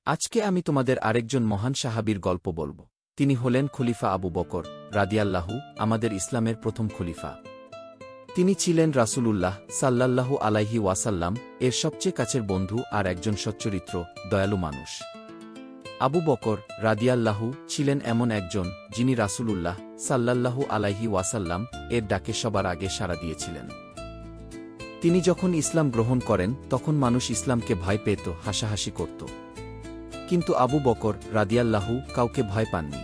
আজকে আমি তোমাদের আরেকজন মহান সাহাবীর গল্প বলব। তিনি হলেন খলিফা আবু বকর রাদিয়াল্লাহু, আমাদের ইসলামের প্রথম খলিফা। তিনি ছিলেন রাসূলুল্লাহ সাল্লাল্লাহু আলাইহি ওয়াসাল্লাম এর সবচেয়ে কাছের বন্ধু আর একজন সচ্চরিত্র, দয়ালু মানুষ। আবু বকর রাদিয়াল্লাহু ছিলেন এমন একজন যিনি রাসূলুল্লাহ সাল্লাল্লাহু আলাইহি ওয়াসাল্লাম এর ডাকে সবার আগে সাড়া দিয়েছিলেন। তিনি যখন ইসলাম গ্রহণ করেন তখন মানুষ ইসলামকে ভয় পেত, হাসাহাসি করত। কিন্তু আবু বকর রাদিয়াল্লাহু কাউকে ভয় পাননি,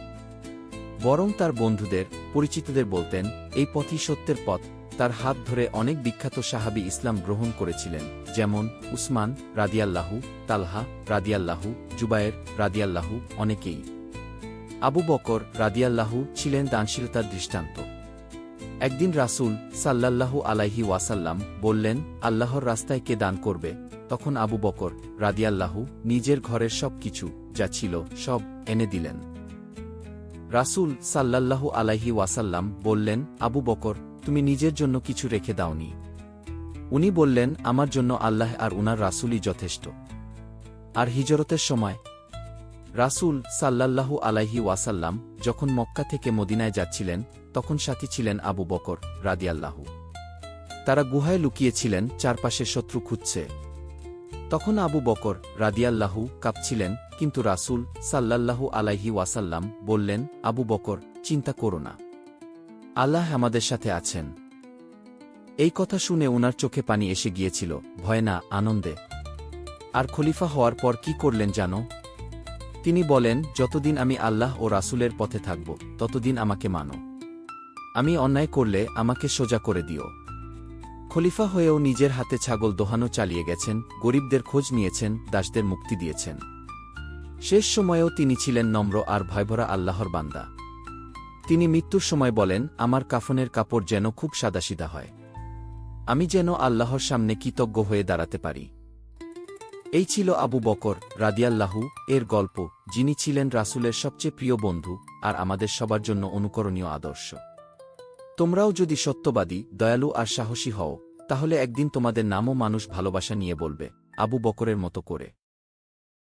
বরং তার বন্ধুদের, পরিচিতদের বলতেন, এই পথই সত্যের পথ। তার হাত ধরে অনেক বিখ্যাত সাহাবী ইসলাম গ্রহণ করেছিলেন, যেমন উসমান রাদিয়াল্লাহু, তালহা রাদিয়াল্লাহু, জুবায়ের রাদিয়াল্লাহু, অনেকেই। আবু বকর রাদিয়াল্লাহু ছিলেন দানশীলতার দৃষ্টান্ত। একদিন রাসূল সাল্লাল্লাহু আলাইহি ওয়াসাল্লাম বললেন, আল্লাহর রাস্তায় কে দান করবে? তখন আবু বকর রাদিয়াল্লাহু নিজের ঘরের সব কিছু যা ছিল সব এনে দিলেন। রাসূল সাল্লাল্লাহু আলাইহি ওয়াসাল্লাম বললেন, আবু বকর, তুমি নিজের জন্য কিছু রেখে দাওনি? উনি বললেন, আমার জন্য আল্লাহ আর উনার রাসূলই যথেষ্ট। আর হিজরতের সময় রাসূল সাল্লাল্লাহু আলাইহি ওয়াসাল্লাম যখন মক্কা থেকে মদিনায় যাচ্ছিলেন তখন সাথী ছিলেন আবু বকর রাদিয়াল্লাহু। তারা গুহায় লুকিয়েছিলেন, চারপাশে শত্রু খুঁজছে। তখন আবু বকর রাদিয়াল্লাহু কাঁপছিলেন, কিন্তু রাসূল সাল্লাল্লাহু আলাইহি ওয়াসাল্লাম বললেন, আবু বকর, চিন্তা করো না, আল্লাহ আমাদের সাথে আছেন। এই কথা শুনে উনার চোখে পানি এসে গিয়েছিল, ভয় না, আনন্দে। আর খলিফা হওয়ার পর কি করলেন জানো? তিনি বলেন, যতদিন আমি আল্লাহ ও রাসূলের পথে থাকব ততদিন আমাকে মানো। আমি অন্যায় করলে আমাকে সোজা করে দিও। খলিফা হয়েও নিজের হাতে ছাগল দোহানো চালিয়ে গেছেন, গরিবদের খোঁজ নিয়েছেন, দাসদের মুক্তি দিয়েছেন। শেষ সময়েও তিনি ছিলেন নম্র আর ভয়ভরা আল্লাহর বান্দা। তিনি মৃত্যুর সময় বলেন, আমার কাফনের কাপড় যেন খুব সাদাসিধা হয়, আমি যেন আল্লাহর সামনে কৃতজ্ঞ হয়ে দাঁড়াতে পারি। এই ছিল আবু বকর রাদিয়াল্লাহু এর গল্প, যিনি ছিলেন রাসূলের সবচেয়ে প্রিয় বন্ধু আর আমাদের সবার জন্য অনুকরণীয় আদর্শ। তোমরাও যদি সত্যবাদী, দয়ালু আর সাহসী হও, তাহলে একদিন তোমাদের নামও মানুষ ভালোবাসা নিয়ে বলবে, আবু বকরের মতো করে।